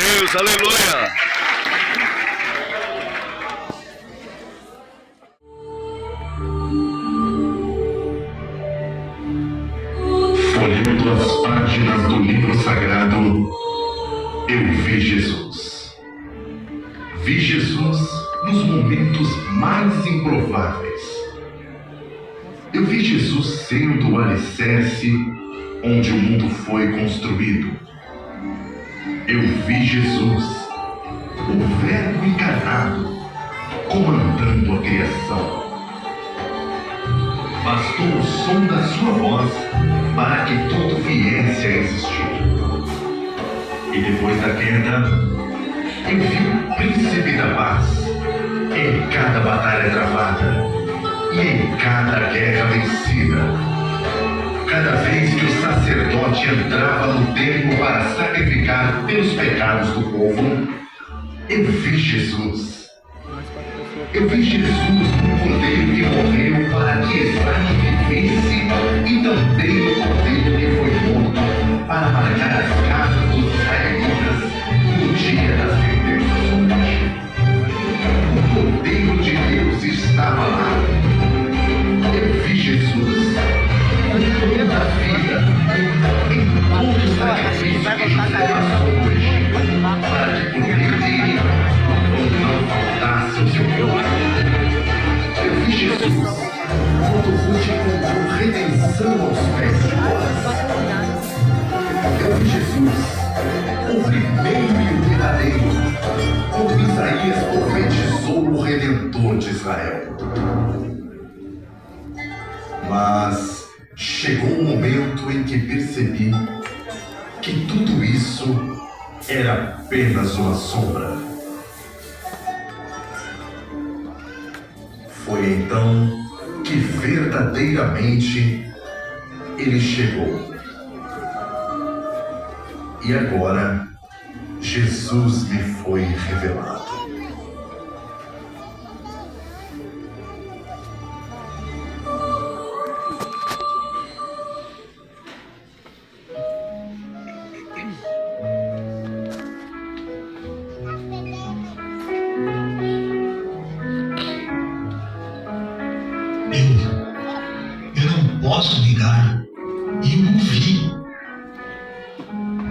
Deus, aleluia. Folheando as páginas do livro sagrado, eu vi Jesus. Vi Jesus nos momentos mais improváveis. Eu vi Jesus sendo o alicerce onde o mundo foi construído. Eu vi Jesus, o Verbo encarnado, comandando a criação. Bastou o som da sua voz para que tudo viesse a existir. E depois da queda, eu vi o príncipe da paz em cada batalha travada e em cada guerra vencida. Cada vez que o sacerdote entrava no templo para sacrificar pelos pecados do povo, eu vi Jesus. Eu vi Jesus, o Cordeiro que morreu para que Isaac vivesse, e também o Cordeiro que foi morto para marcar as casas dos israelitas no dia das tentações. O Cordeiro de Deus estava lá. Eu vi Jesus com toda a vida, em todo o sacrifício que José passou hoje, para que por meio dele não faltasse o seu corpo. Eu vi Jesus quando Ruth encontrou redenção aos pés de Boaz. Eu vi Jesus, o primeiro e o verdadeiro, quando Isaías profetizou o Redentor de Israel. Mas chegou o momento em que percebi que tudo isso era apenas uma sombra. Foi então que verdadeiramente ele chegou. E agora Jesus me foi revelado. Eu não posso negar. Eu o vi.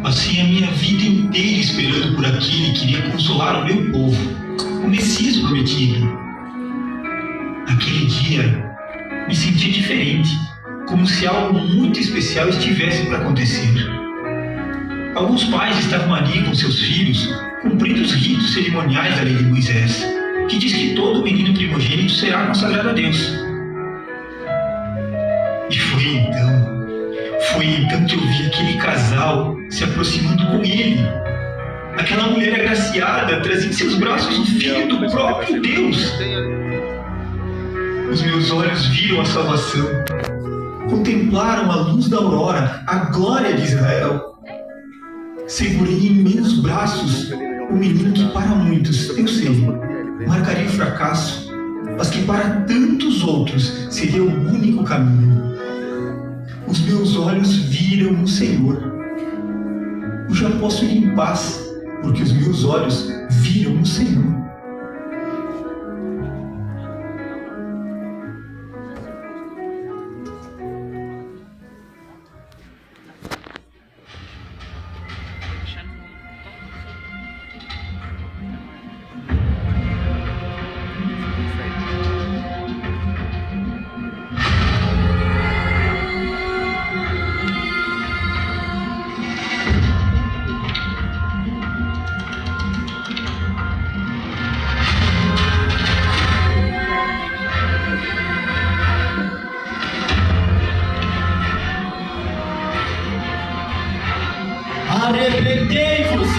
Passei a minha vida inteira esperando por aquele que iria consolar o meu povo, o Messias prometido. Aquele dia, me senti diferente, como se algo muito especial estivesse para acontecer. Alguns pais estavam ali com seus filhos, cumprindo os ritos cerimoniais da lei de Moisés, que diz que todo menino primogênito será consagrado a Deus. E foi então que eu vi aquele casal se aproximando com ele. Aquela mulher agraciada trazia em seus braços o filho do próprio Deus. Os meus olhos viram a salvação, contemplaram a luz da aurora, a glória de Israel. Segurei em meus braços o menino que para muitos, eu sei, marcaria o fracasso, mas que para tantos outros seria o único caminho. Os meus olhos viram o Senhor. Eu já posso ir em paz, porque os meus olhos viram o Senhor. Arrependei-vos,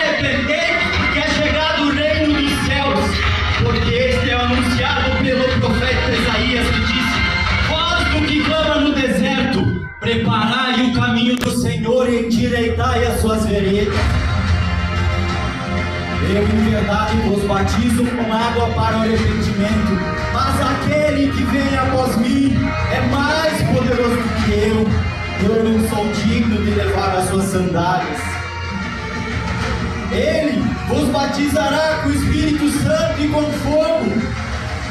porque é chegado o reino dos céus, porque este é anunciado pelo profeta Isaías, que disse: vós do que clama no deserto, preparai o caminho do Senhor e endireitai as suas veredas. Eu, em verdade, vos batizo com água para o arrependimento, mas aquele que vem após mim é mais poderoso do que eu. Eu não sou digno de levar as suas sandálias. Ele vos batizará com o Espírito Santo e com fogo,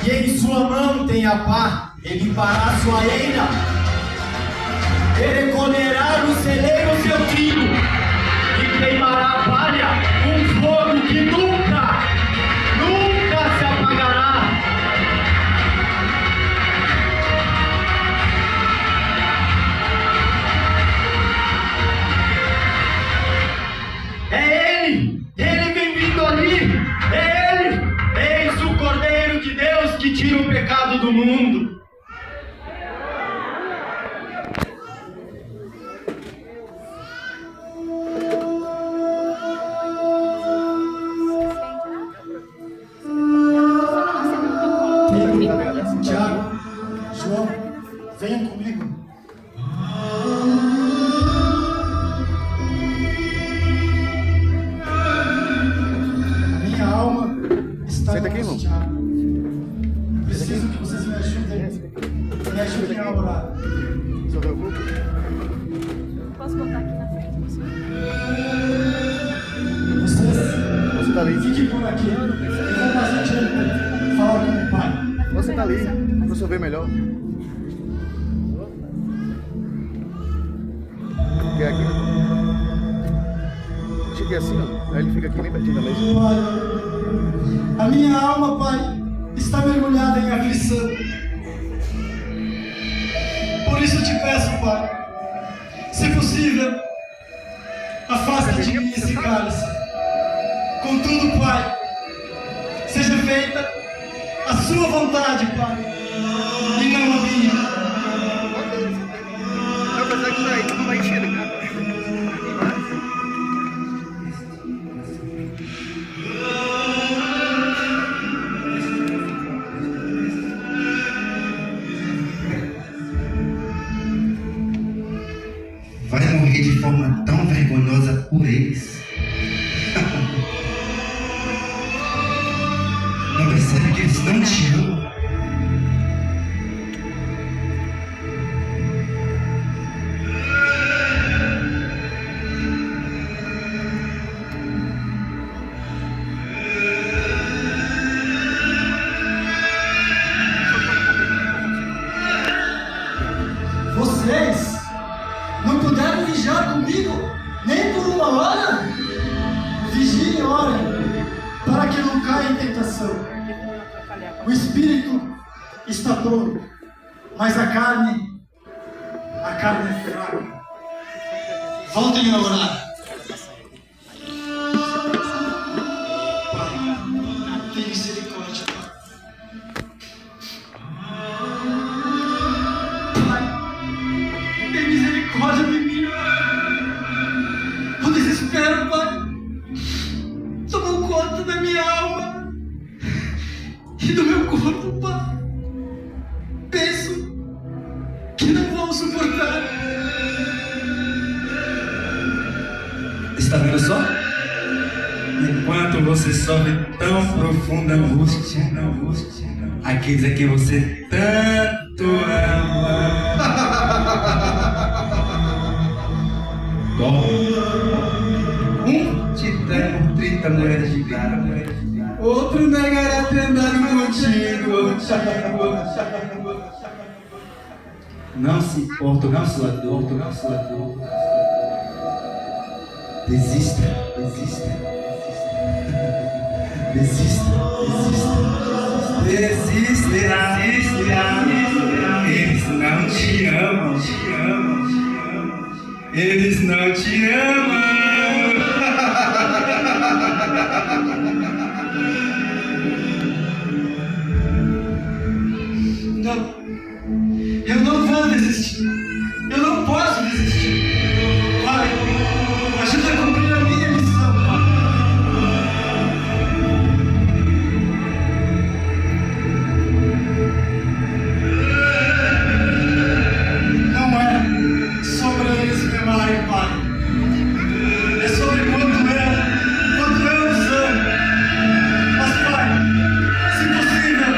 e em sua mão tem a pá, ele limpará a sua eira, ele recolherá no celeiro o seu trigo, e queimará a palha com fogo que nunca se apagará. Fique por aqui. Eu vou bastante falar com o pai. Você tá ali, pra você ver melhor. Porque aqui. Cheguei assim, ó. Aí ele fica aqui bem pertinho da mesa. Pai, a minha alma, Pai, está mergulhada em aflição. Por isso eu te peço, Pai, se possível, afasta de mim esse cálice. Contudo, Pai, seja feita a sua vontade, Pai, e não a minha. Não, mas aqui daí, não vai encher, cara. Vai morrer de forma tão vergonhosa por eles. Não percebe que eles não te amam? Vocês não puderam vigiar comigo nem por uma hora? Vigiem e orem, para que não caia em tentação. O espírito está todo, mas a carne é fraca. Voltem a orar. Pai, tem misericórdia, Pai. Tem misericórdia de mim. O desespero, Pai, tomou conta da minha alma e do meu corpo, Pai. Penso que não vou suportar. Está vendo só? Enquanto você sofre tão profunda angústia, aqueles a quem você tanto ama. Um te dá por 30 moedas de prata, outro negará ter andado contigo. Não se importa com sua dor, Desista. Eles não te amam. Eles não te amam. Não, eu não vou desistir. Eu não posso desistir. Pai, ajuda a cumprir a minha missão, Pai. Não é sobre eles me amarem, Pai. É sobre quanto eu os amo. Mas, Pai, se possível,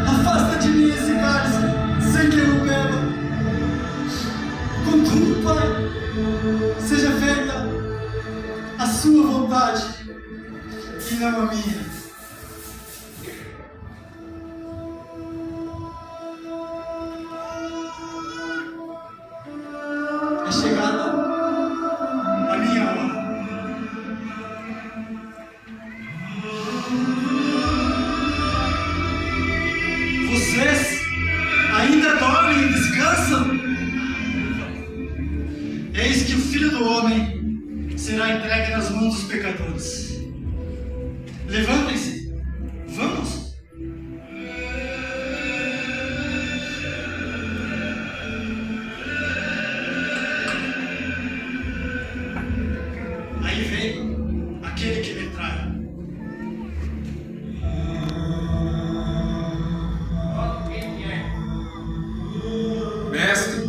afasta de mim esse cálice, sem que eu o beba. Contudo, Pai, seja feita a sua vontade e não a minha. É chegada a minha hora. Vocês ainda dormem e descansam? Eis que o Filho do Homem será entregue nas mãos dos pecadores. Levantem-se, vamos. Aí vem aquele que me trai. Mestre,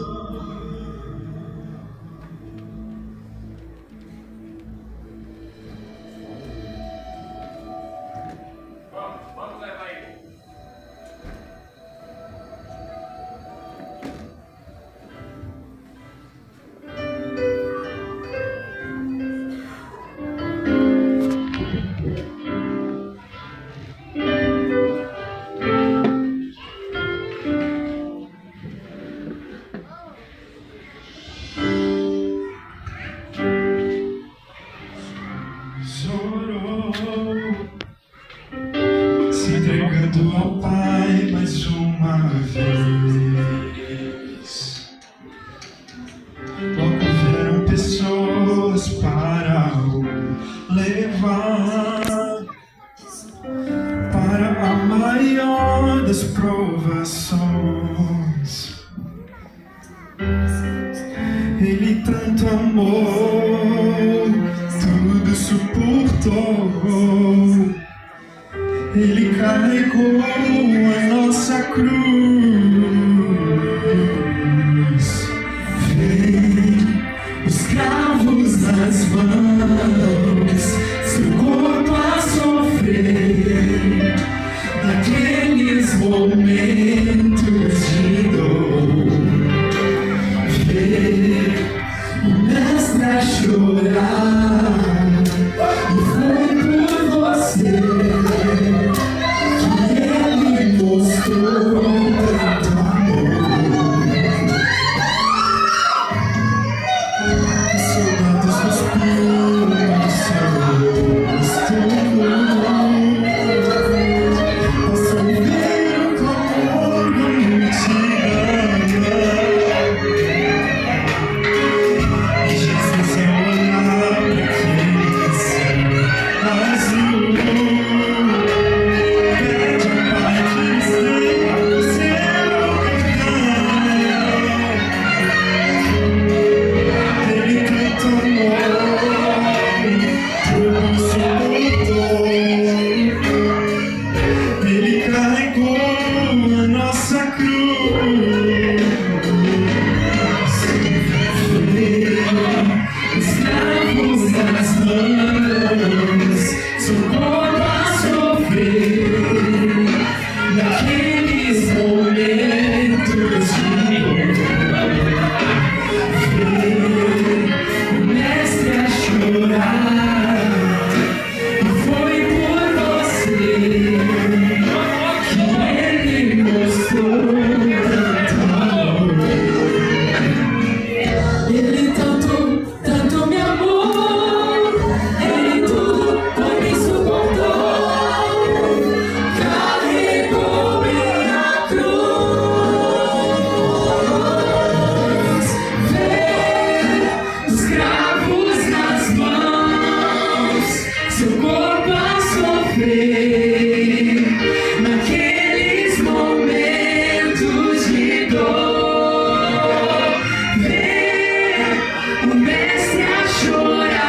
das provações. Ele tanto amou, tudo suportou. Ele carregou a nossa cruz. Vem os cravos nas mãos, seu corpo a sofrer, naqueles momentos de dor. Ver o mestre a chorar, e foi por você que ele mostrou tanto amor. Os soldados cuspiram no seu rosto, possam ver o clamor da multidão. E Jesus ao olhar para aquele céu vazio, pede ao Pai que esteja no seu perdão. Ele tanto amou, tudo suportou. Ele carregou a nossa cruz. Escravos nas mãos, seu corpo a sofrer, naqueles momentos de ver o mestre a chorar. E foi por você que ele mostrou tanto amor. Ele tanto me amou, ele tudo por mim suportou, carregou minha cruz. Ver os cravos nas mãos, seu corpo a sofrer, naqueles momentos de dor. Ver o mestre a chorar,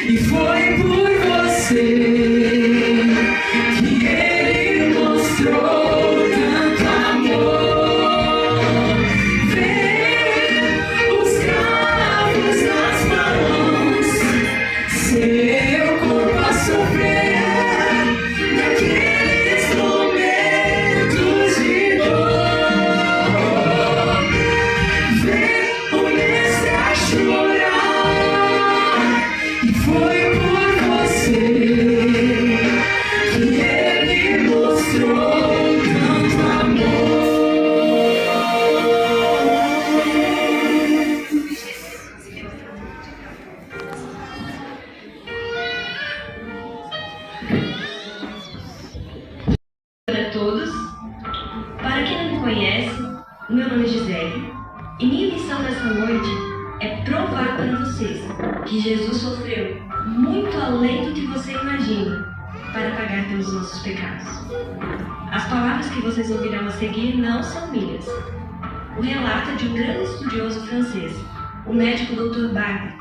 e foi por você que ele mostrou tanto amor. Ver os cravos nas mãos, seu corpo a sofrer, naqueles momentos de dor. Ver o mestre a chorar, e foi por você que ele mostrou tanto amor. Para todos, para quem não me conhece, o meu nome é Gisele e minha missão nessa noite é provar para vocês que Jesus sofreu muito além do que você imagina para pagar pelos nossos pecados. As palavras que vocês ouvirão a seguir não são minhas. O relato é de um grande estudioso francês, o médico Dr. Barber,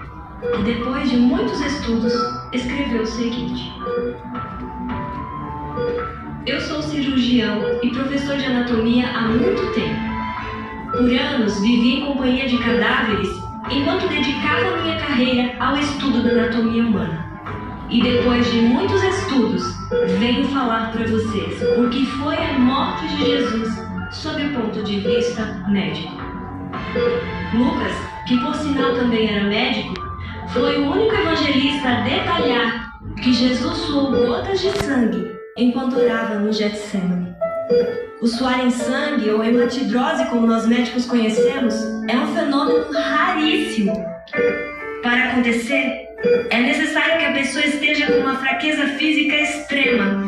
que depois de muitos estudos escreveu o seguinte: eu sou cirurgião e professor de anatomia há muito tempo. Por anos vivi em companhia de cadáveres enquanto dedicava minha carreira ao estudo da anatomia humana. E depois de muitos estudos, venho falar para vocês o que foi a morte de Jesus sob o ponto de vista médico. Lucas, que por sinal também era médico, foi o único evangelista a detalhar que Jesus suou gotas de sangue enquanto orava no Getsemane. O suar em sangue, ou hematidrose como nós médicos conhecemos, é um fenômeno raríssimo. Para acontecer, é necessário que a pessoa esteja com uma fraqueza física extrema,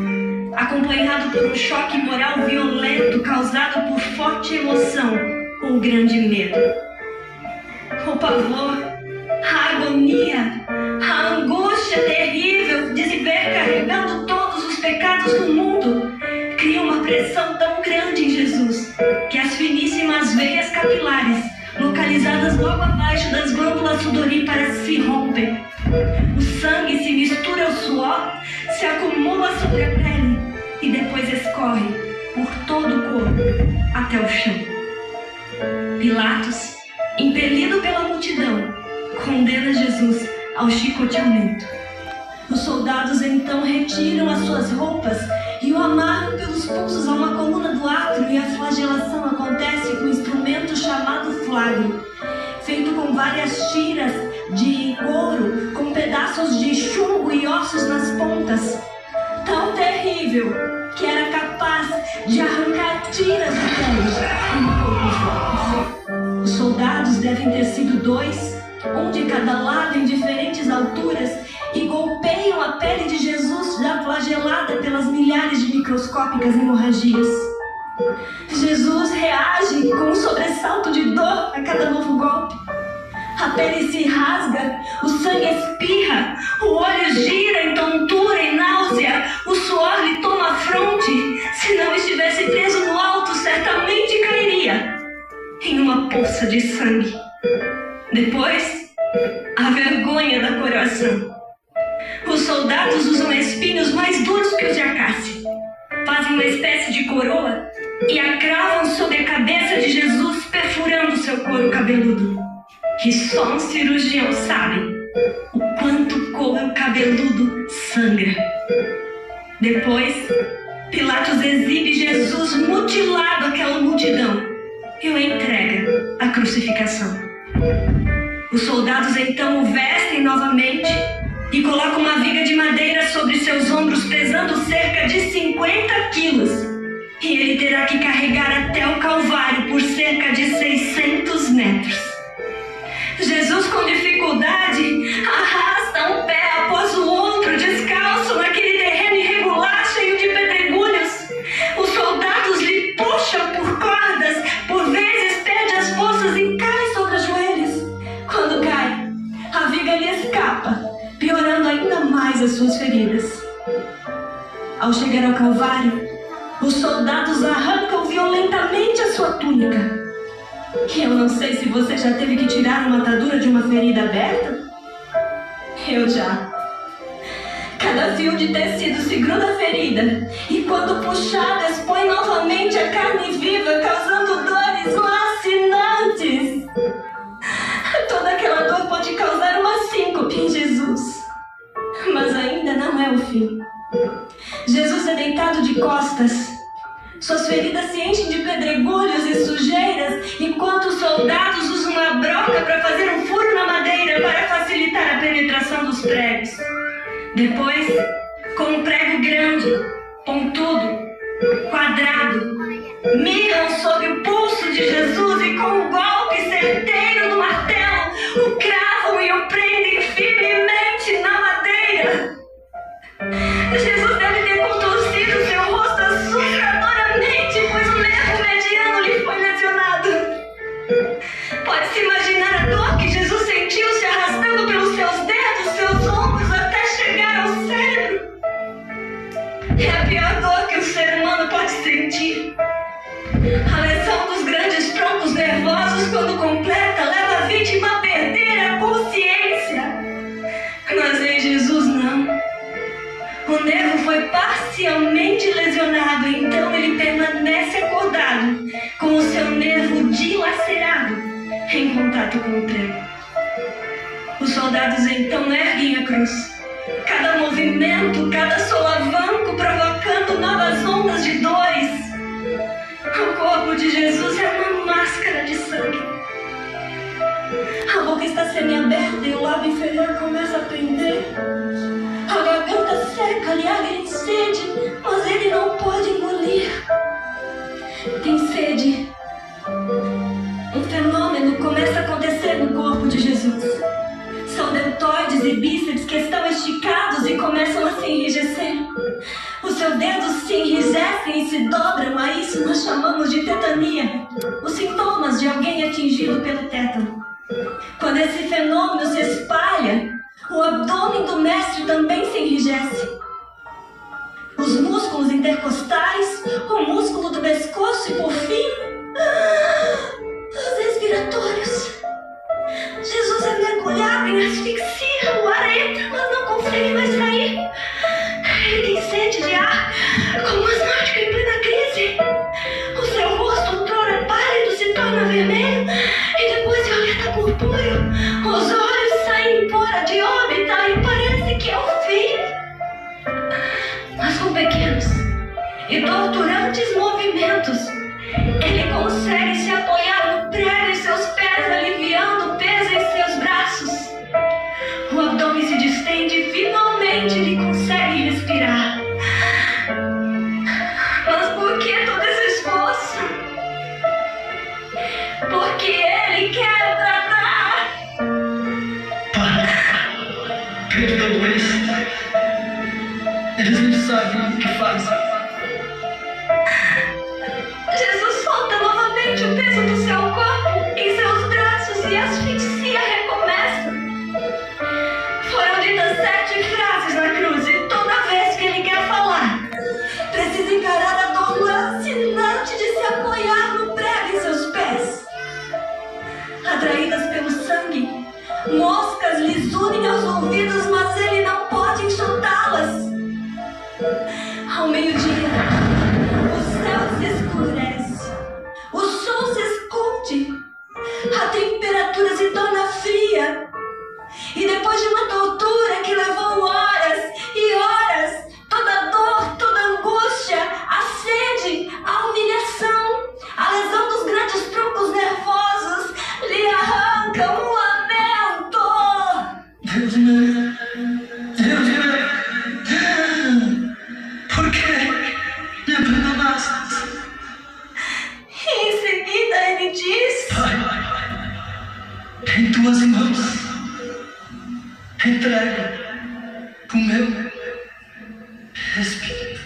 acompanhado por um choque moral violento causado por forte emoção ou grande medo. O pavor, a agonia, a angústia terrível de se ver carregando todos os pecados do mundo cria uma capilares, localizadas logo abaixo das glândulas sudoríparas, se rompem. O sangue se mistura ao suor, se acumula sobre a pele e depois escorre por todo o corpo até o chão. Pilatos, impelido pela multidão, condena Jesus ao chicoteamento. Os soldados então retiram as suas roupas e o amarram pelos pulsos a uma coluna do átrio, e a flagelação acontece com um instrumento chamado flagro, feito com várias tiras de couro, com pedaços de chumbo e ossos nas pontas, tão terrível que era capaz de arrancar tiras de pele em poucos golpes. Os soldados devem ter sido 2, um de cada lado em diferentes alturas, e golpeiam a pele de Jesus já flagelada pelas milhares de microscópicas hemorragias. Jesus reage com um sobressalto de dor a cada novo golpe. A pele se rasga, o sangue espirra, o olho gira em tontura e náusea, o suor lhe toma a fronte. Se não estivesse preso no alto, certamente cairia em uma poça de sangue. Depois, a vergonha da coroação. Os soldados usam espinhos mais duros que os de acácia. Fazem uma espécie de coroa e a cravam sobre a cabeça de Jesus, perfurando seu couro cabeludo. E só um cirurgião sabe o quanto o couro cabeludo sangra. Depois, Pilatos exibe Jesus mutilado àquela multidão e o entrega à crucificação. Os soldados então o vestem novamente e colocam uma viga de madeira sobre seus ombros, pesando cerca de 50 quilos. E ele terá que carregar até o Calvário por cerca de 600 metros. Jesus, com dificuldade, arrasta um pé após o outro, descalço, naquele terreno irregular, cheio de pedregulhos. Os soldados lhe puxam por cordas, por vezes perde as forças e cai sobre os joelhos. Quando cai, a viga lhe escapa, piorando ainda mais as suas feridas. Ao chegar ao Calvário, os soldados arrancam violentamente a sua túnica. Eu não sei se você já teve que tirar uma atadura de uma ferida aberta. Eu já. Cada fio de tecido se gruda à ferida e, quando puxado, expõe novamente a carne viva, causando dores lacinantes. Toda aquela dor pode causar uma síncope em Jesus. Mas ainda não é o fim. Jesus é deitado de costas. Suas feridas se enchem de pedregulhos e sujeiras, enquanto os soldados usam uma broca para fazer um furo na madeira para facilitar a penetração dos pregos. Depois, com um prego grande, pontudo, quadrado, miram sobre o pulso de Jesus e, com um golpe certeiro do martelo, o cravam e o prendem firmemente na madeira. Jesus deve ter contorcido seu rosto assustadoramente, pois o nervo mediano lhe foi lesionado. Pode-se imaginar a dor que Jesus sentiu se arrastando pelos seus dedos, seus ombros, até chegar ao cérebro. É a pior dor que o ser humano pode sentir. A lesão dos grandes troncos nervosos, quando completa, leva a vítima a perder a consciência. Mas em Jesus não. O nervo foi parcialmente lesionado, então ele permanece acordado, com o seu nervo dilacerado em contato com o prego. Os soldados então erguem a cruz. Cada movimento, cada solavanco provocando novas ondas de dores. O corpo de Jesus é uma máscara de sangue. A boca está semi-aberta e o lábio inferior começa a pender. A garganta seca lhe agride sede, mas ele não pode engolir. Tem sede. Um fenômeno começa a acontecer no corpo de Jesus. São deltoides e bíceps que estão esticados e começam a se enrijecer. Os seus dedos se enrijecem e se dobram, a isso nós chamamos de tetania. Os sintomas de alguém atingido pelo tétano. Quando esse fenômeno se espalha, o abdômen do mestre também se enrijece. Os músculos intercostais, o músculo do pescoço e, por fim, dos respiratórios. Jesus é mergulhado em asfixia, o ar entra, mas não consegue mais sair. Ele tem sede de ar, como um asmático em plena crise. O seu rosto, outrora pálido, se torna vermelho e depois violeta purpúreo. Os olhos saem fora de órbita e parece que é o fim. Mas com pequenos e torturantes movimentos, ele consegue se apoiar no prego em seus pés, aliviando o peso em seus braços. O abdômen se distende e finalmente ele consegue respirar. Mas por que todo esse esforço? Porque ele quer tratar. Perdoa eles. Eles não sabem o que fazem. Jesus solta novamente o peso do seu corpo em seus braços e a asfixia recomeça. Foram ditas 7 frases na cruz e toda vez que ele quer falar, precisa encarar a dor lancinante de se apoiar no prego em seus pés. Atraídas pelo sangue, moscas lhes unem aos ouvidos, mas ele não pode enxotá-las. Ao meio-dia, o céu se escurece, o sol se esconde, a temperatura se torna fria. E depois de uma tortura que levou horas e horas, toda dor, toda angústia, a sede, a humilhação, a lesão dos grandes troncos nervosos lhe arrancam um lamento. Deus meu, Deus meu, por que me abandonaste? E em seguida ele diz: Pai, em tuas mãos entrego o meu espírito.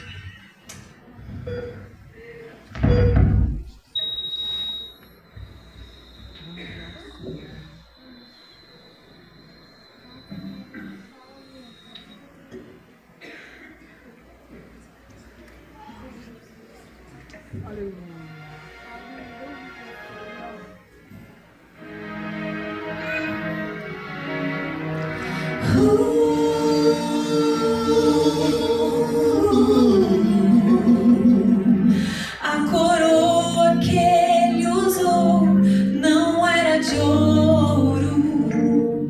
A coroa que ele usou não era de ouro,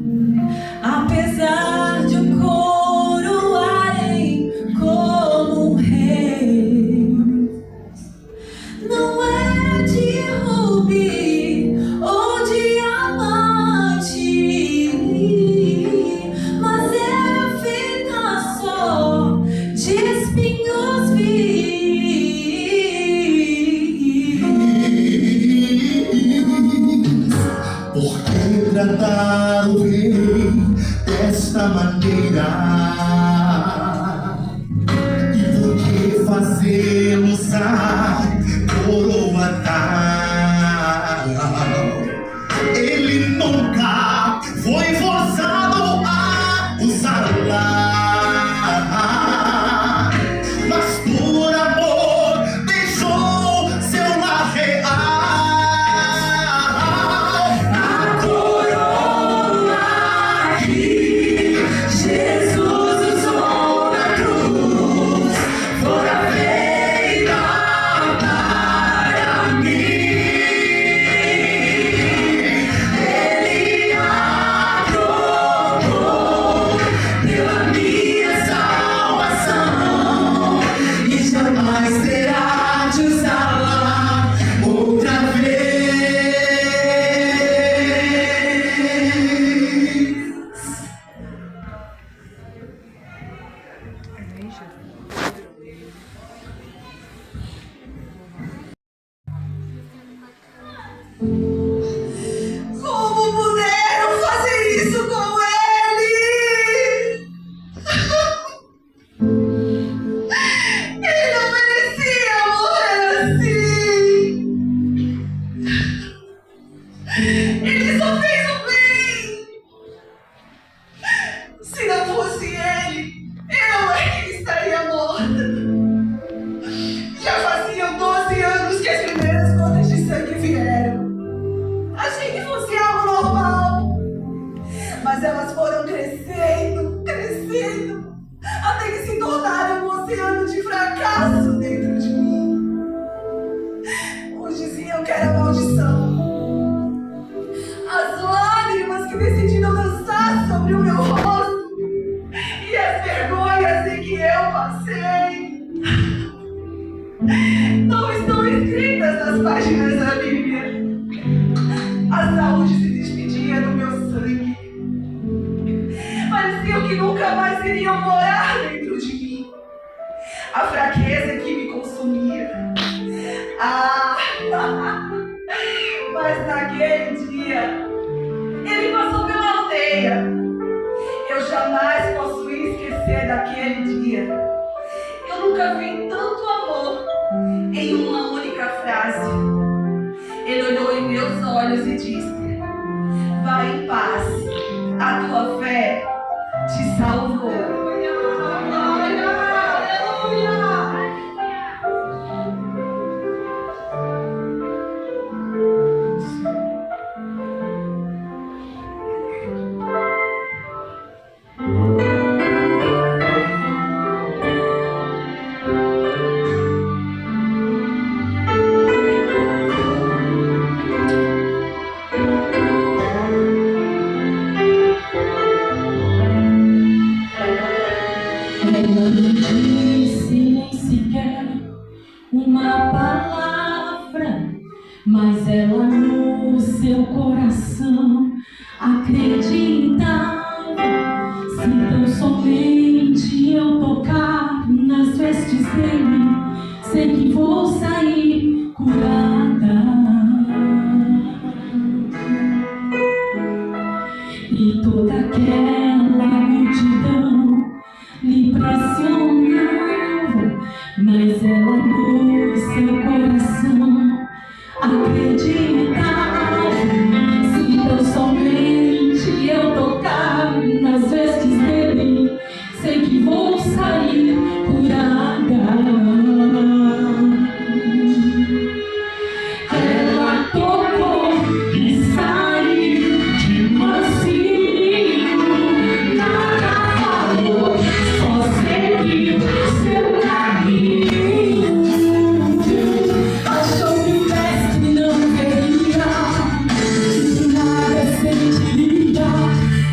apesar de o coroarem como um rei. Não era de rubi ou diamante, mas era feita só de espinhos vivos. Por que tratar o rei desta maneira? E por que fazê-los a coroa tal? Ele nunca foi forçado a usá-la, mas por amor deixou seu lar real. A coroa que Jesus Mas elas foram crescendo, até que se tornaram um oceano de fracasso dentro de mim. Uns diziam que era maldição. As lágrimas que decidiram dançar sobre o meu rosto e as vergonhas em que eu passei não estão escritas nas páginas da Bíblia. A saúde se despedia do meu sangue. Pareciam que nunca mais iriam morar dentro de mim. A fraqueza que me consumia. Mas naquele dia, ele passou pela aldeia. Eu jamais posso esquecer daquele dia. Eu nunca vi tanto amor em uma única frase. Ele olhou em meus olhos e disse: vai em paz, a tua fé te salvou. Uma palavra, mas ela no seu coração acreditava. Se tão somente eu tocar nas vestes dele, sei que vou sair curada. E toda aquela multidão lhe pressionava, mas ela no seu coração acreditava. Se tão somente eu tocar nas vestes dele, sei que vou sair curada. Ela tocou e saiu de mansinho, nada falou, só seguiu seu caminho. Achou que o mestre não veria, que nada sentiria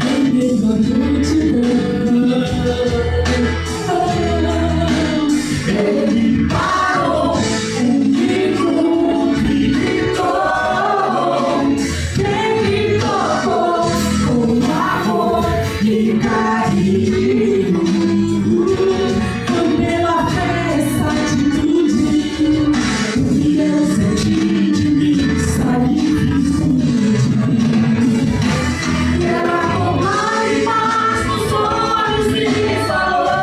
em meio à multidão. Ele parou, comigo e gritou, ele tocou com amor e carinho. Foi pela essa atitude que eu senti de mim sair e ela com lágrimas nos olhos me falou: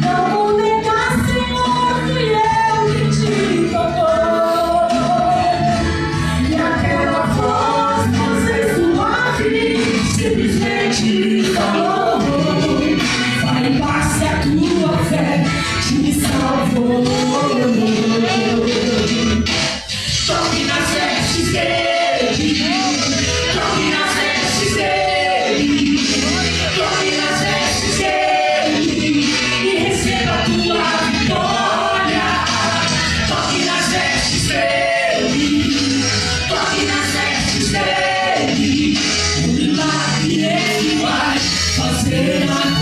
não vou negar, Senhor, fui eu que te tocou. E aquela voz, você suave, simplesmente falou: vai em paz, a tua fé te salvou. Toque nas vestes dele, toque nas vestes dele, toque nas vestes dele e receba a tua vitória. Toque nas vestes dele, toque nas vestes dele, o milagre ele vai fazer agora.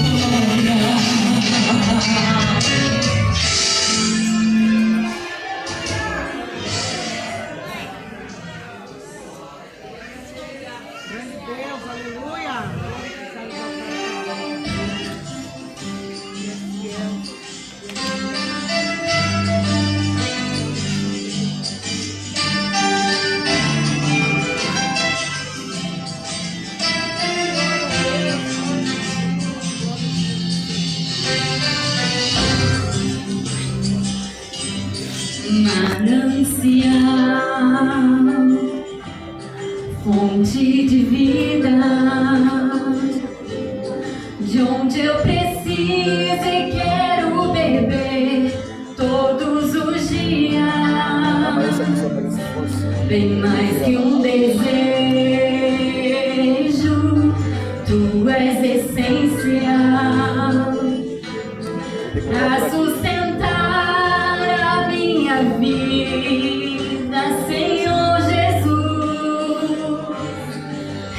Manancial, fonte de vida, de onde eu preciso e quero beber todos os dias. Bem mais que um desejo, essencial pra sustentar a minha vida, Senhor Jesus.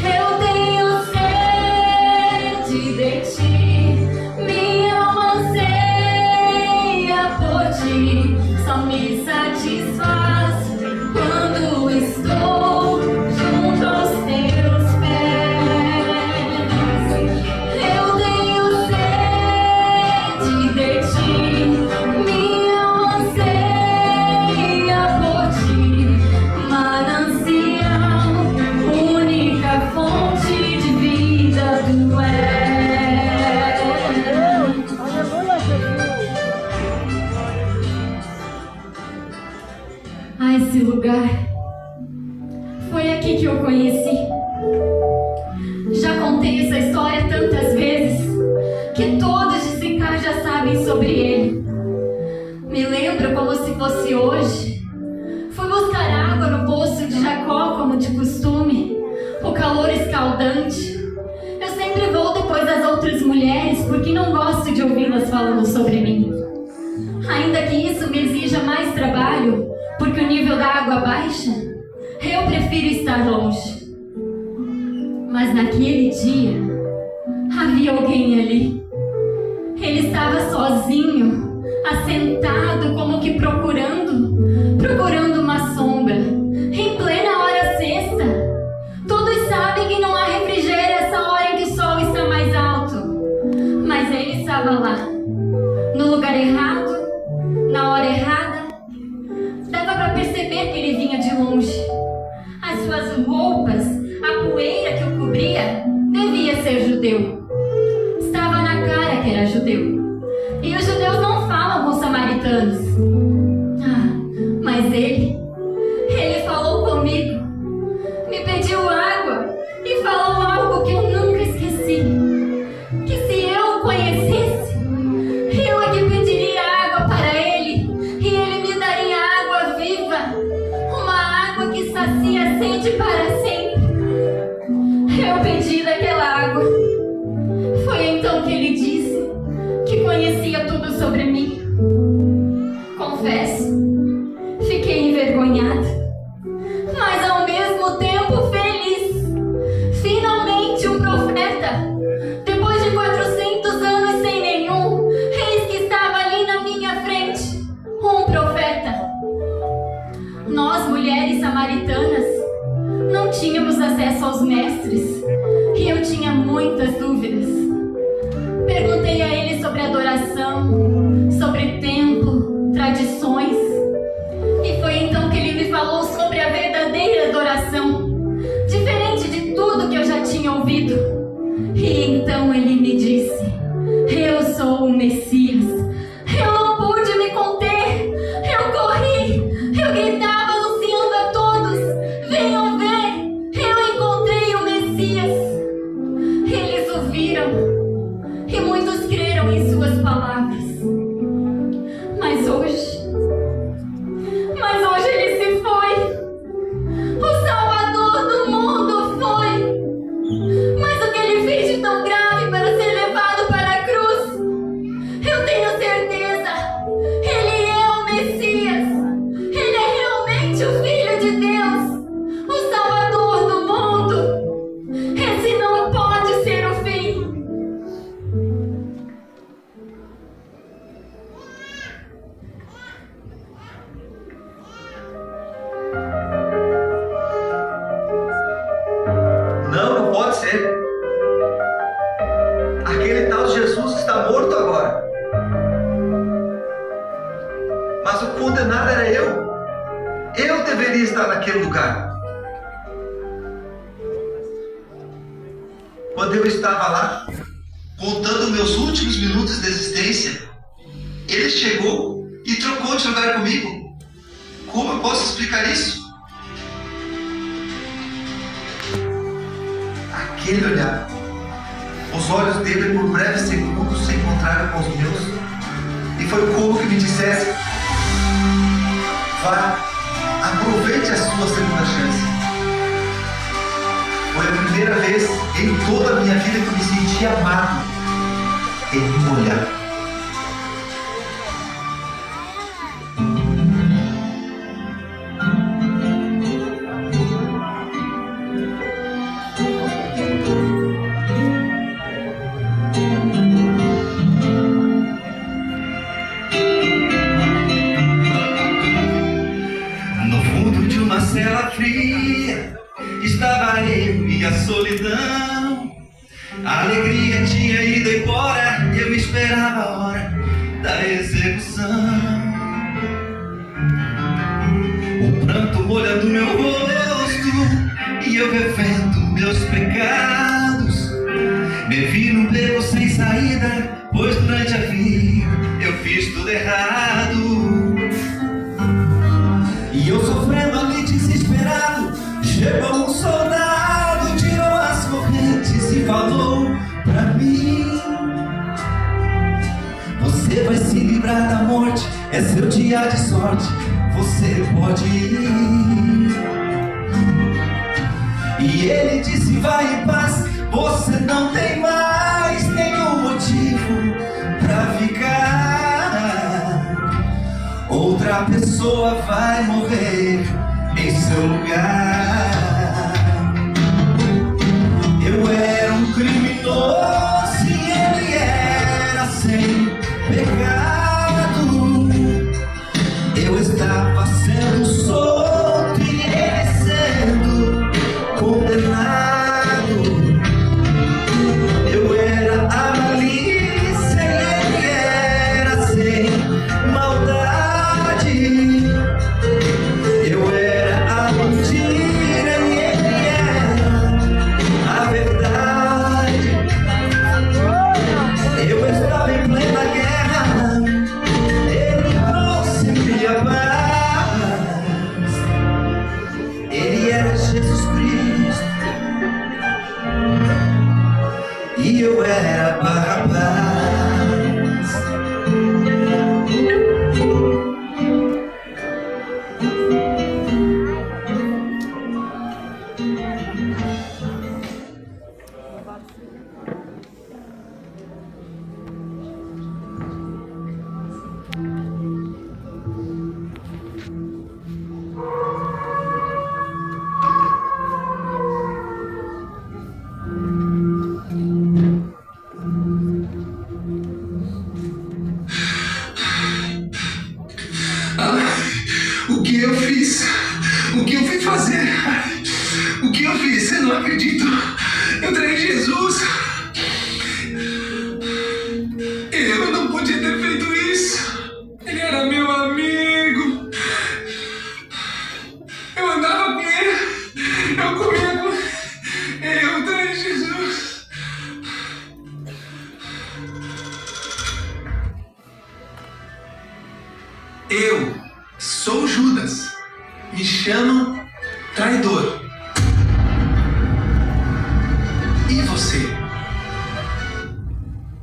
Eu tenho sede de ti, minha alma anseia por ti, só me satisfaz quando estou junto aos teus pés. Eu tenho sede de ti, minha alma anseia por ti, manancial, única fonte de vida tu és. Ah, esse lugar, foi aqui que eu conheci. Já contei essa história tantas vezes que todos de cá já sabem sobre ele. Me lembro como se fosse hoje. Fui buscar água no poço de Jacó, como de costume, o calor escaldante. Eu sempre vou depois das outras mulheres porque não gosto de ouvi-las falando sobre mim. Ainda que isso me exija mais trabalho, porque o nível da água baixa, eu prefiro estar longe. Mas naquele dia, havia alguém ali. Ele estava sozinho, assentado como que procurando uma sombra, em plena hora sexta. Todos sabem que não há refrigério essa hora em que o sol está mais alto. Mas ele estava lá, no lugar errado, na hora errada. Dava para perceber que ele vinha de longe. As suas roupas, a poeira que o cobria, devia ser judeu. Estava na cara que era judeu. E os judeus não falam com os samaritanos. Mas ele falou comigo, me pediu água e falou algo que eu nunca esqueci. Que se eu o conhecesse, eu é que pediria água para ele e ele me daria água viva, uma água que sacia a sede para sempre. Eu pedi daquela água. Foi então que ele disse que conhecia tudo sobre mim. Confesso, fiquei envergonhada, mas ao mesmo tempo feliz. Finalmente um profeta. Depois de 400 anos sem nenhum, eis que estava ali na minha frente, um profeta. Nós, mulheres samaritanas, não tínhamos acesso aos mestres, e eu tinha muitas dúvidas. Perguntei a ele sobre adoração, sobre templo, tradições. E foi então que ele me falou sobre a verdadeira adoração, diferente de tudo que eu já tinha ouvido. E então ele me disse: eu sou o Messias. Eu não pude me conter. Eu corri, eu gritava anunciando a todos: venham ver, eu encontrei o Messias. Eles ouviram e muitos creram em suas palavras. Mas hoje ele se foi. O Salvador do mundo foi. Mas o que ele fez de tão grave para ser levado para a cruz? Eu tenho certeza. Ele é o Messias. Ele é realmente o Filho de Deus, o Salvador do mundo. Esse não pode ser o fim. Não pode ser. Aquele tal Jesus está morto agora. Mas o condenado era eu. Eu deveria estar naquele lugar. Quando eu estava lá, contando meus últimos minutos de existência, ele chegou e trocou de lugar comigo. Como eu posso explicar isso? Aquele olhar, os olhos dele por breves segundos se encontraram com os meus, e foi como que me dissesse: vá, aproveite a sua segunda chance. Foi a primeira vez em toda a minha vida que eu me senti amado. Ele me olhar. No fundo de uma cela fria estava eu e a solidão. A alegria tinha ido embora, eu esperava a hora da execução. O pranto molhando meu rosto e eu revendo meus pecados. Me vi num beco sem saída, pois durante a vida eu fiz tudo errado. E eu sofrendo ali desesperado, chegou um soldado, tirou as correntes e falou pra mim: você vai se livrar da morte, é seu dia de sorte, você pode ir. E ele disse: vai em paz, você não tem mais nenhum motivo pra ficar. Outra pessoa vai morrer em seu lugar. Eu era um criminoso e ele era sem pecado. Eu estava sendo solto e ele sendo condenado. Eu era a malícia e ele era sem maldade. Eu era a mentira e ele era a verdade. Eu estava em plena guerra, ele trouxe-me a paz. Ele era Jesus Cristo e eu era Barrabás. O que eu fiz? O que eu fui fazer? O que eu fiz? Eu não acredito. Eu traí Jesus. Eu não podia ter feito isso. Ele era meu amigo. Eu andava com ele. Eu comia com ele. Eu traí Jesus. Eu sou Judas. Me chamam traidor. E você?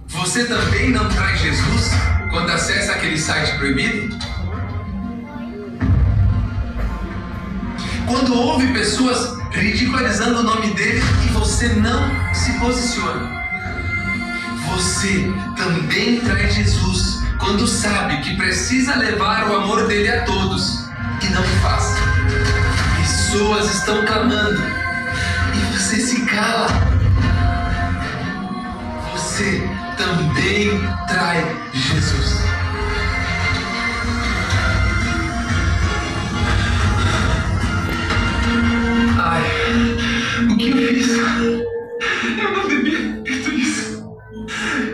Você também não trai Jesus quando acessa aquele site proibido? Quando ouve pessoas ridicularizando o nome dele e você não se posiciona? Você também trai Jesus quando sabe que precisa levar o amor dele a todos e não faz. Pessoas estão clamando e você se cala. Você também trai Jesus. Ai, o que eu fiz? Eu não devia ter feito isso.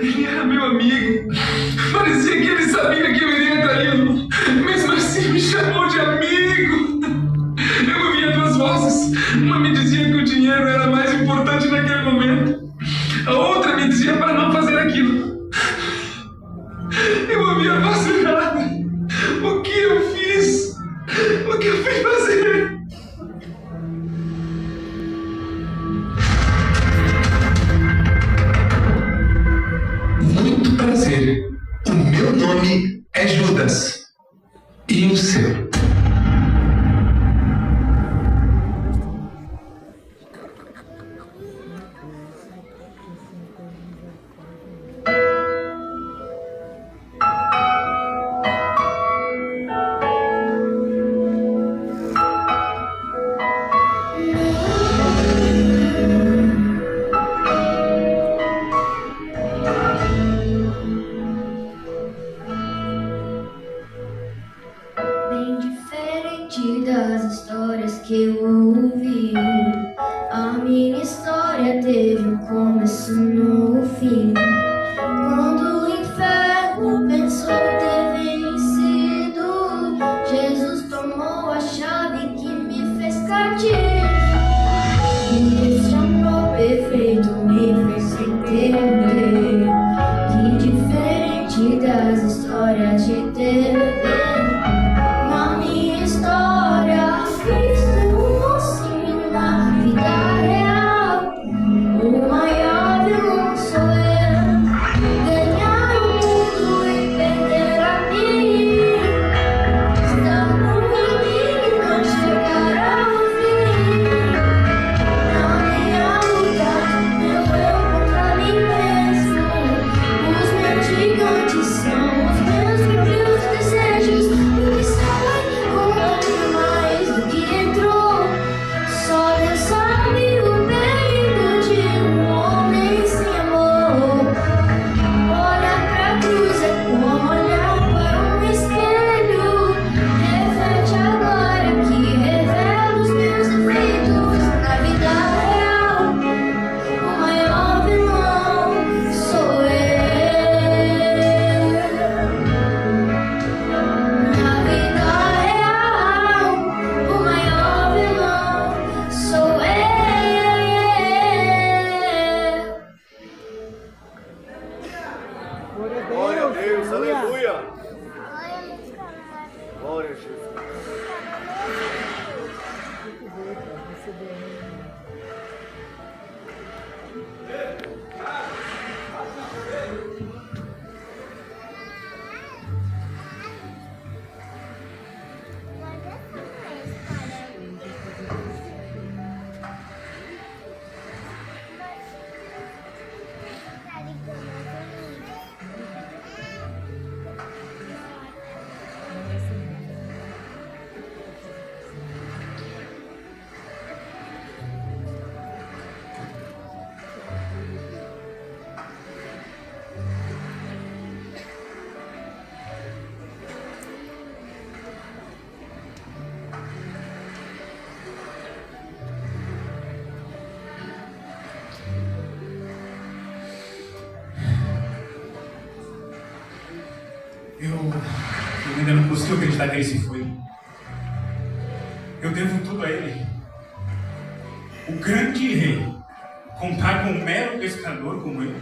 Ele era meu amigo. Parecia que ele sabia que eu iria traí-lo. Mesmo assim, me chamou de amigo. Eu ouvia duas vozes. Uma me dizia que o dinheiro era mais importante naquele momento. A outra me dizia para não fazer aquilo. Eu ouvi a voz errada. O que eu fiz? O que eu fui fazer? Muito prazer. O meu nome é Judas. E o seu? história teve um começo no fim. Quando o inferno pensou ter vencido, Jesus tomou a chave que me fez cativo. Me chamou perfeito, me fez entender que diferente das histórias de TV, na minha história Cristo mocinho na vida real. O maior vilão sou eu, ganhar o mundo e perder a mim. Estar no caminho e não chegar ao fim. Na minha luta, meu eu contra mim mesmo. Os meus gigantes são os meus próprios desejos. O que sai corre mais do que entrou. Só Deus sabe o perigo de um homem sem amor. Olhar pra cruz é como olhar para um espelho. Reflete a glória que revela os meus defeitos. Na vida real, o maior vilão sou eu. Na vida real, o maior vilão sou eu. Glória a Deus, aleluia. Glória a Jesus. Eu ainda não consigo acreditar que ele se foi. Eu devo tudo a ele. O grande rei contar com um mero pescador como eu.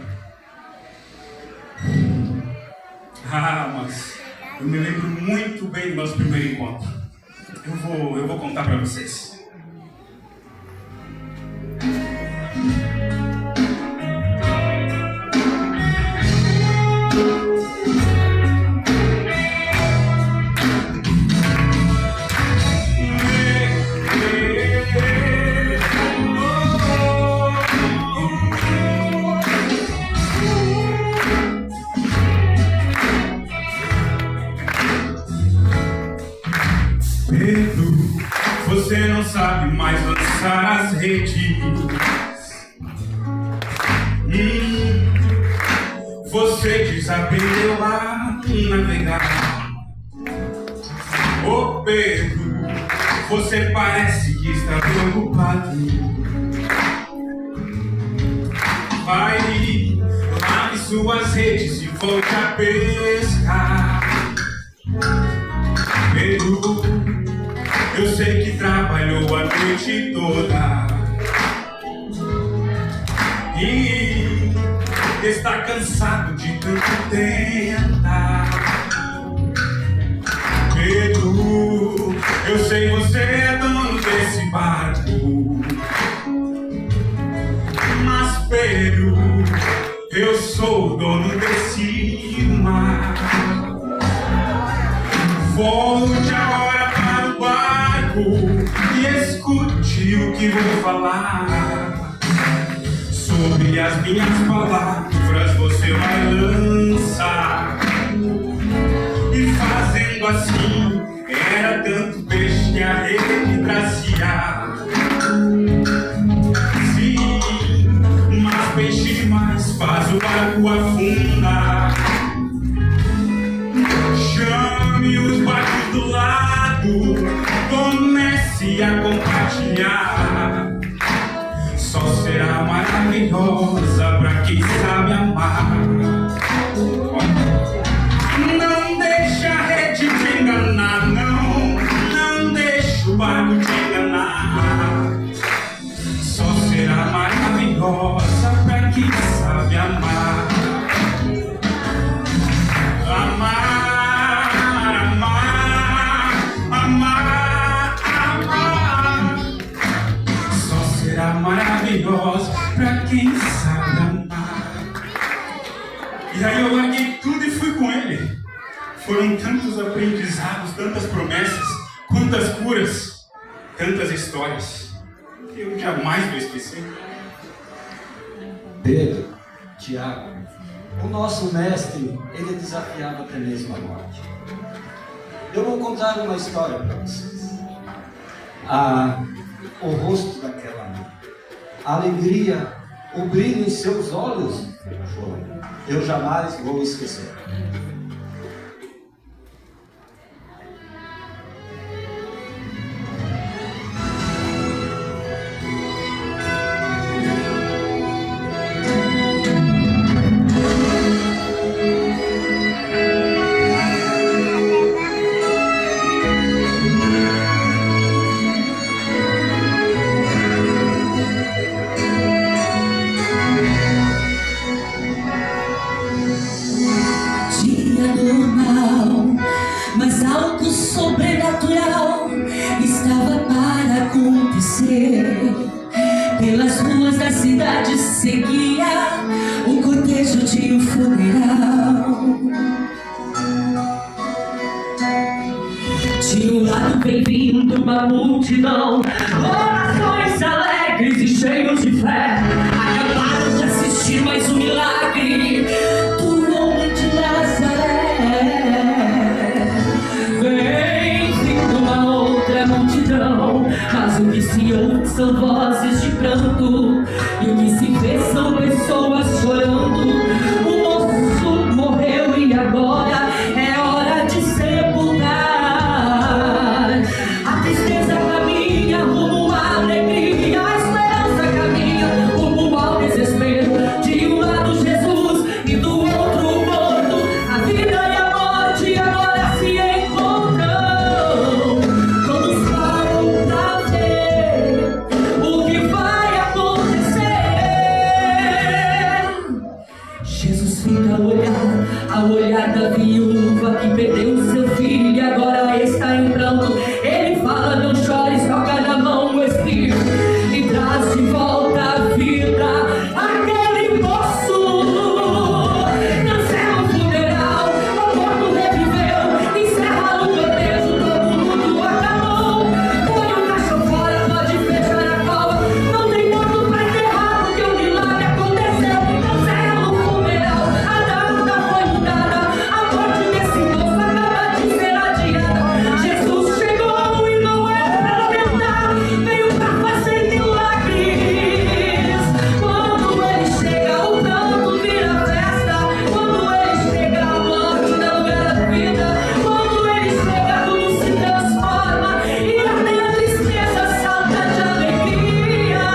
Mas eu me lembro muito bem do nosso primeiro encontro. Eu vou contar para vocês. Pedro, você não sabe mais lançar as redes. Você desaprendeu a navegar. Ô Pedro, você parece que está preocupado. Vai, lave suas redes e volte a pescar. Pedro, eu sei que trabalhou a noite toda e está cansado de tanto tentar. Pedro, eu sei você é dono desse barco, mas Pedro, eu sou o dono desse mar. Volte agora para o barco e escute o que vou falar. Sobre as minhas palavras você vai lançar. E fazendo assim, era tanto peixe que a rede trazia. Sim, mas peixe demais faz o barco afundar. Chame os barcos do lado, comece a compartilhar. Só será maravilhoso maravilhosa pra quem sabe amar. Não deixa a rede te enganar, não deixa o barco te enganar. Só será maravilhosa pra quem sabe amar. Amar, amar, amar, amar. Só será maravilhosa pra quem sabe amar. E aí eu larguei tudo e fui com ele. Foram tantos aprendizados, tantas promessas, quantas curas, tantas histórias que eu jamais vou esquecer. Pedro, Tiago, o nosso mestre, ele desafiava até mesmo a morte. Eu vou contar uma história para vocês. O rosto daquela mãe, a alegria, o brilho em seus olhos, eu jamais vou esquecer. Mas algo sobrenatural estava para acontecer. Pelas ruas da cidade seguia um cortejo de um funeral. De um lado vem vindo uma multidão, corações alegres e cheios de fé. Acabaram de assistir mais um milagre do homem de Nazaré. Vem vindo uma outra multidão, mas o que se ouve são vozes de pranto, e o que se vê são pessoas chorando. O moço morreu e agora é hora de sepultar. A tristeza caminha rumo à alegria, a esperança caminha rumo ao desespero. De um lado Jesus e do outro o morto, a vida e a morte agora se encontram. Todos param pra ver o que vai acontecer. Jesus fica a olhar da viúva que perdeu seu filho e agora está em pranto. Ele fala: não chores, toca na mão o Espírito e traz de volta a vida aquele moço. Cancela o funeral, o morto reviveu, encerra o cortejo, todo mundo acabou. Põe o caixão fora, pode fechar a cova, não tem morto pra enterrar porque o milagre aconteceu. Cancela o funeral, a data foi mudada, a morte desse moço acaba de ser adiada. Jesus chegou e não é pra lamentar, veio pra fazer milagres. Quando ele chega, o pranto vira festa. Quando ele chega, a morte dá lugar à vida. Quando ele chega, tudo se transforma e até a tristeza salta de alegria.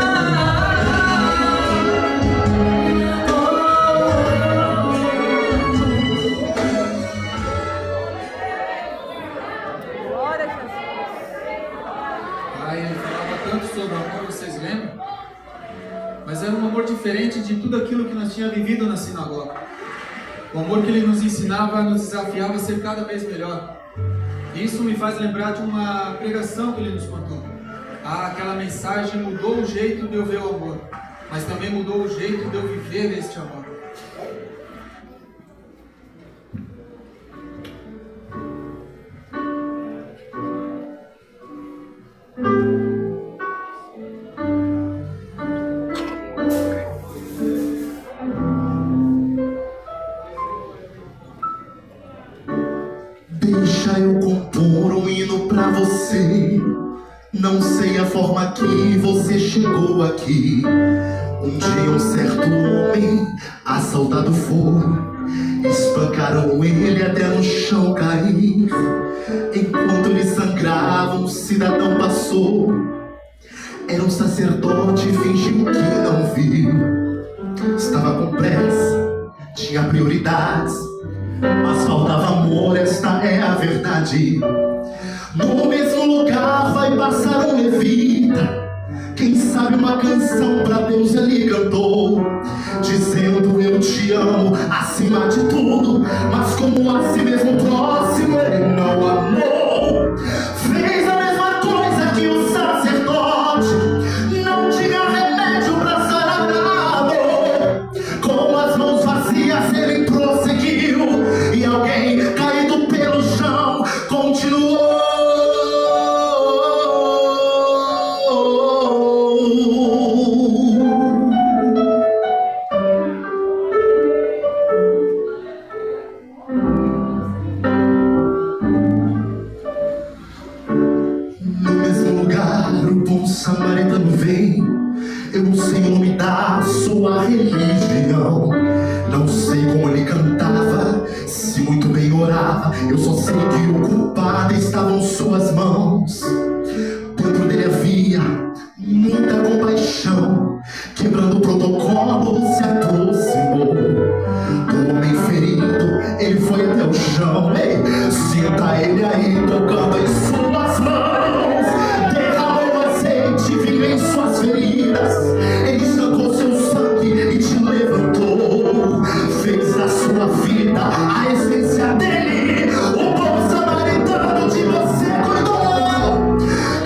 Ele falava tanto sobre o amor, vocês lembram? Mas era um amor diferente de tudo aquilo que nós tínhamos vivido na sinagoga. O amor que ele nos ensinava, nos desafiava a ser cada vez melhor. E isso me faz lembrar de uma pregação que ele nos contou. Aquela mensagem mudou o jeito de eu ver o amor, mas também mudou o jeito de eu viver este amor. Deixa eu compor um hino pra você. Não sei a forma que você chegou aqui. Um dia um certo homem assaltado foi, espancaram ele até no chão cair. Enquanto ele sangrava, um cidadão passou. Era um sacerdote, fingiu que não viu. andava com pressa, tinha prioridades, mas faltava amor, esta é a verdade. No mesmo lugar vai passar um levita, quem sabe uma canção pra Deus ele cantou, dizendo eu te amo acima de tudo, mas como a si mesmo próximo ele não amou. Fez a mesma coisa que o sacerdote, não tinha remédio pra sarar a dor. Com as mãos vazias ele prosseguiu, e alguém caído pelo chão continuou. Samaritano vem, eu não sei o nome da sua religião, não sei como ele cantava, se muito bem orava, eu só sei que o culpado estavam suas mãos. Dentro dele havia muita compaixão, quebrando o protocolo se aproximou do homem ferido, ele foi até o chão. Ei, sinta ele aí tocando em suas mãos, vinho em suas feridas, ele estancou seu sangue e te levantou, fez da sua vida a essência dele, o bom samaritano de você cuidou.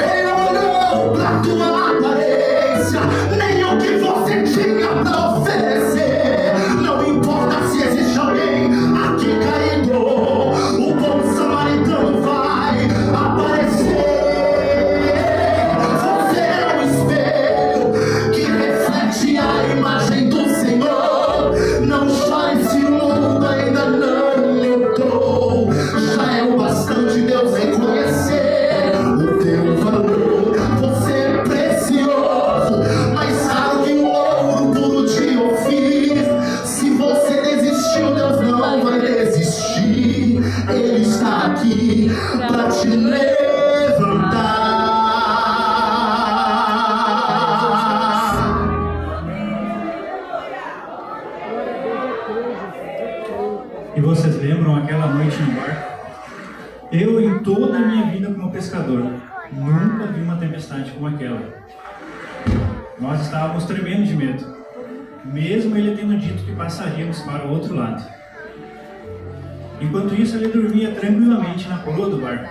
Ele não olhou pra tua aparência, nem o que você tinha pra oferecer, não importa se existe alguém aqui caído, o bom samaritano vai aparecer. A imagem do Senhor, não chore se o mundo ainda não notou, já é o bastante Deus reconhecer o teu valor. Você é precioso, mais raro que o ouro puro de Ofir. Se você desistiu, Deus não vai desistir, Ele está aqui pra te levantar. E vocês lembram aquela noite no barco? Eu, em toda a minha vida como pescador, nunca vi uma tempestade como aquela. Nós estávamos tremendo de medo, mesmo ele tendo dito que passaríamos para o outro lado. Enquanto isso, ele dormia tranquilamente na coroa do barco.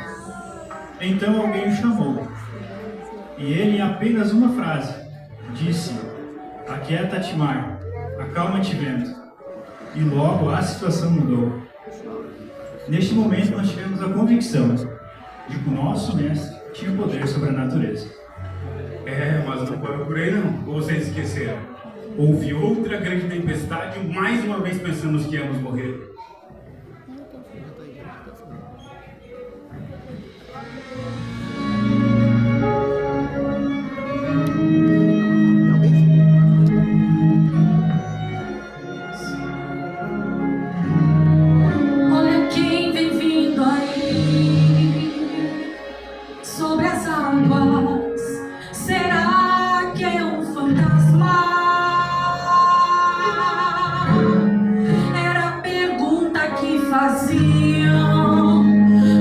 Então alguém o chamou, e ele, em apenas uma frase, disse: "Aquieta-te, mar, acalma-te, vento." E logo a situação mudou. Neste momento nós tivemos a convicção de que o nosso mestre tinha poder sobre a natureza. Mas não foi por aí não, ou vocês esqueceram? Houve outra grande tempestade e mais uma vez pensamos que íamos morrer.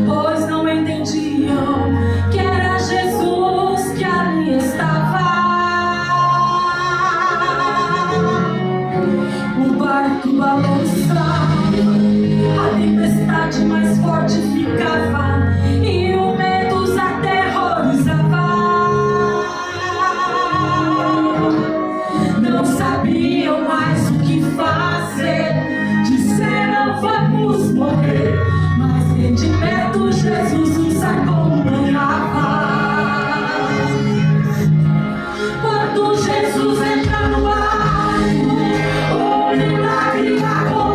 Pois não entendiam que era Jesus que ali estava. O barco balançava, a tempestade mais forte ficava e o medo os aterrorizava. Não sabiam mais o que fazer, disseram vamos morrer, mas de perto Jesus nos acompanhava. Quando Jesus entra no barco, o milagre acontece.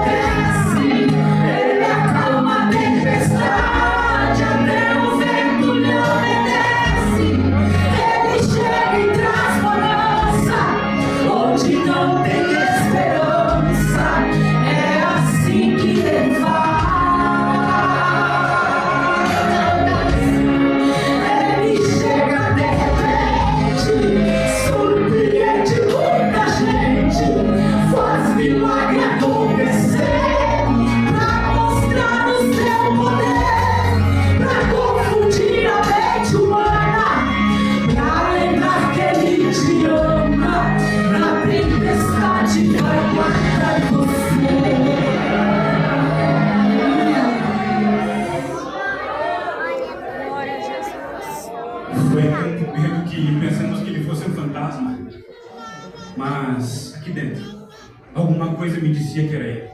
alguma coisa me dizia que era ele.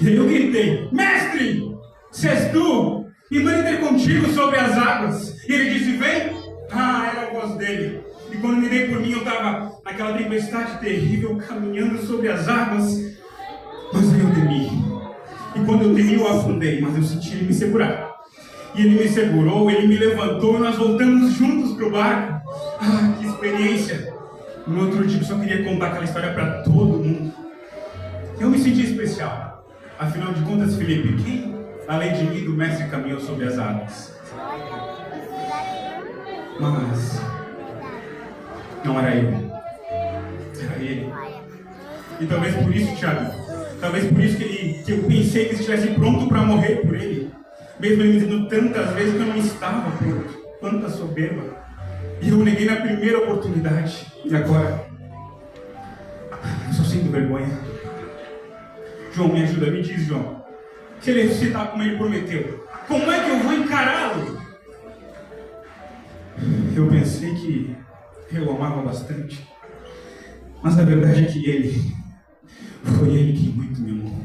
E aí eu gritei: mestre, se és tu, me mande ter contigo sobre as águas. E ele disse: vem. Ah, era a voz dele. E quando me dei por mim, eu estava naquela tempestade terrível, caminhando sobre as águas. Mas aí eu temi. E quando eu temi, eu afundei, mas eu senti ele me segurar. E ele me segurou, ele me levantou e nós voltamos juntos para o barco. Ah, que experiência! No outro dia eu só queria contar aquela história para todo mundo. Eu me senti especial. Afinal de contas, Felipe, quem, além de mim, do mestre caminhou sobre as águas? Mas não era eu. Era ele. E talvez por isso, Thiago, talvez por isso que eu pensei que estivesse pronto para morrer por ele. Mesmo ele me dizendo tantas vezes que eu não estava pronto. Quanta soberba. E eu neguei na primeira oportunidade. E agora, eu só sinto vergonha. João, me ajuda, me diz, João. Se ele ressuscitar como ele prometeu, como é que eu vou encará-lo? Eu pensei que eu amava bastante. Mas a verdade é que foi ele que muito me amou.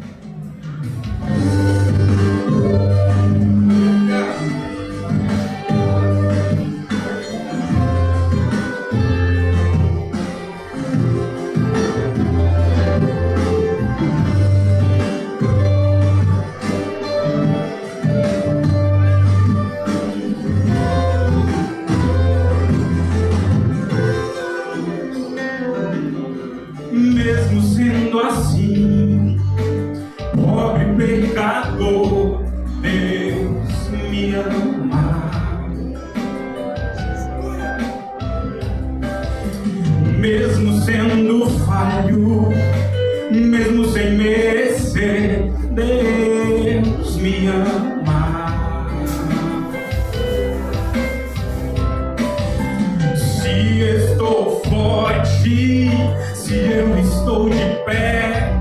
Mesmo sendo assim, pobre pecador, Deus me ama. Mesmo sendo falho, mesmo sem merecer, Deus me ama. Se estou forte, se eu estou de pé,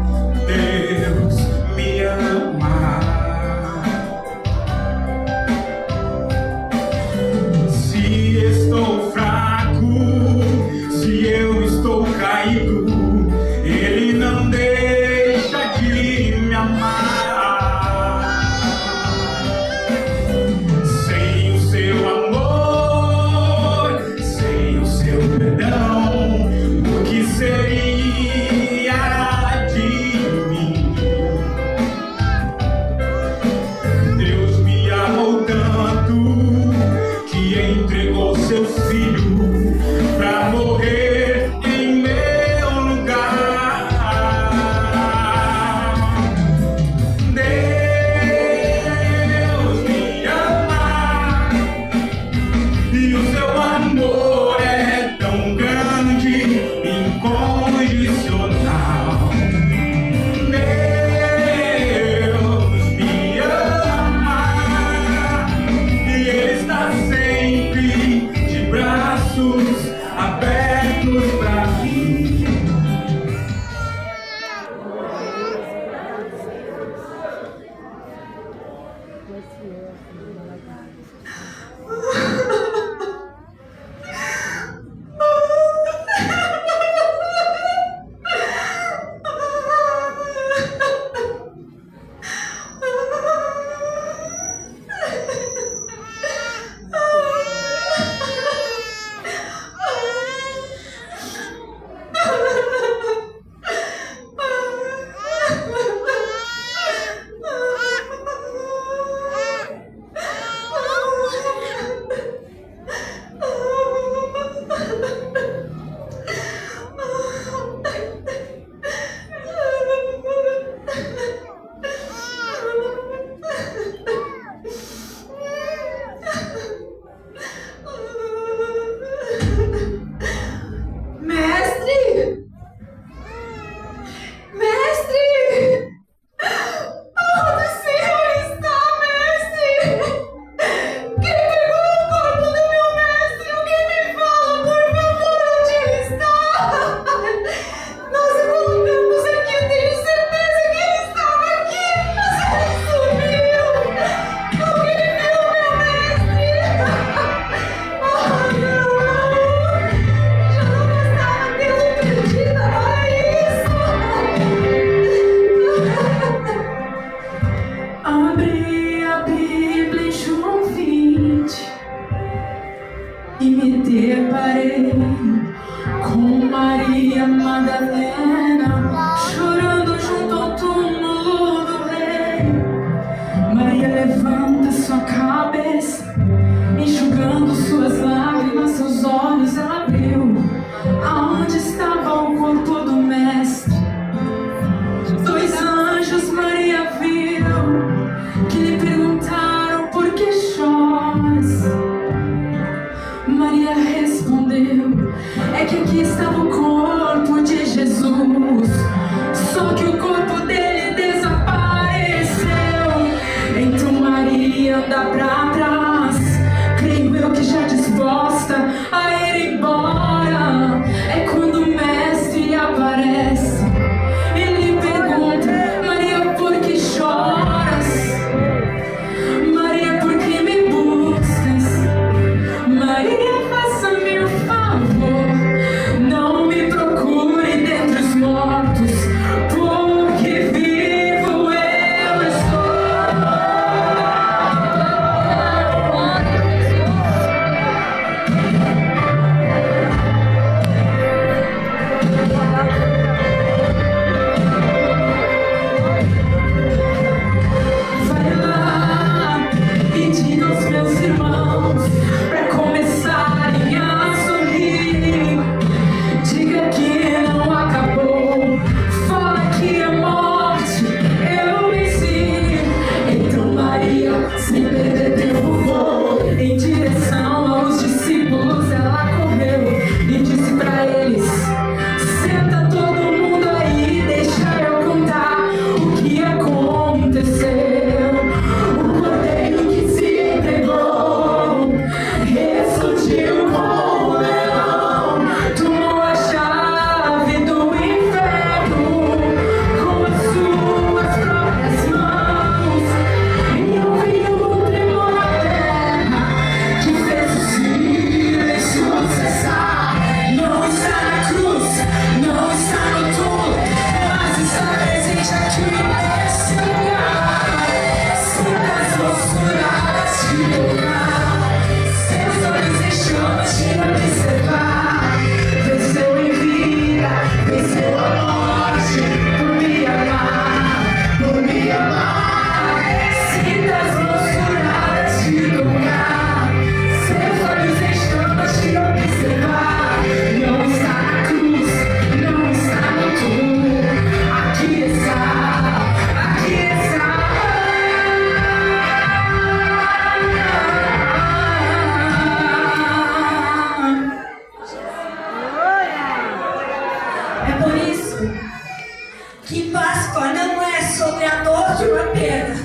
que Páscoa não é sobre a dor de uma perda,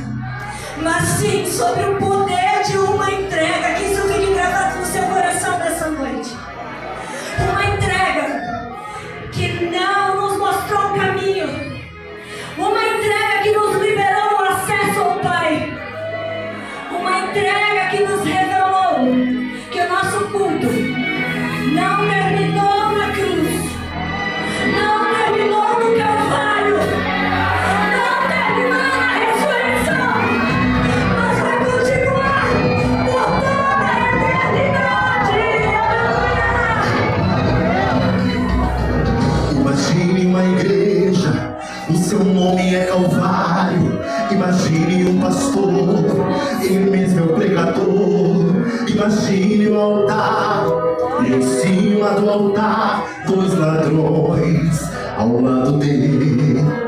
mas sim sobre o poder de uma entrega. Que isso fique gravado no seu coração dessa noite. Uma entrega que não nos mostrou o caminho, uma entrega que nos liberou o acesso ao Pai, uma entrega que nos revelou que o nosso culto não terminou na cruz, não terminou no Calvário, não terminou na ressurreição, mas vai continuar por toda a eternidade. Imagine uma igreja, o seu nome é Calvário. Imagine um pastor, ele mesmo é o pregador. Imagine o altar, e em cima do altar, dois ladrões ao lado dele.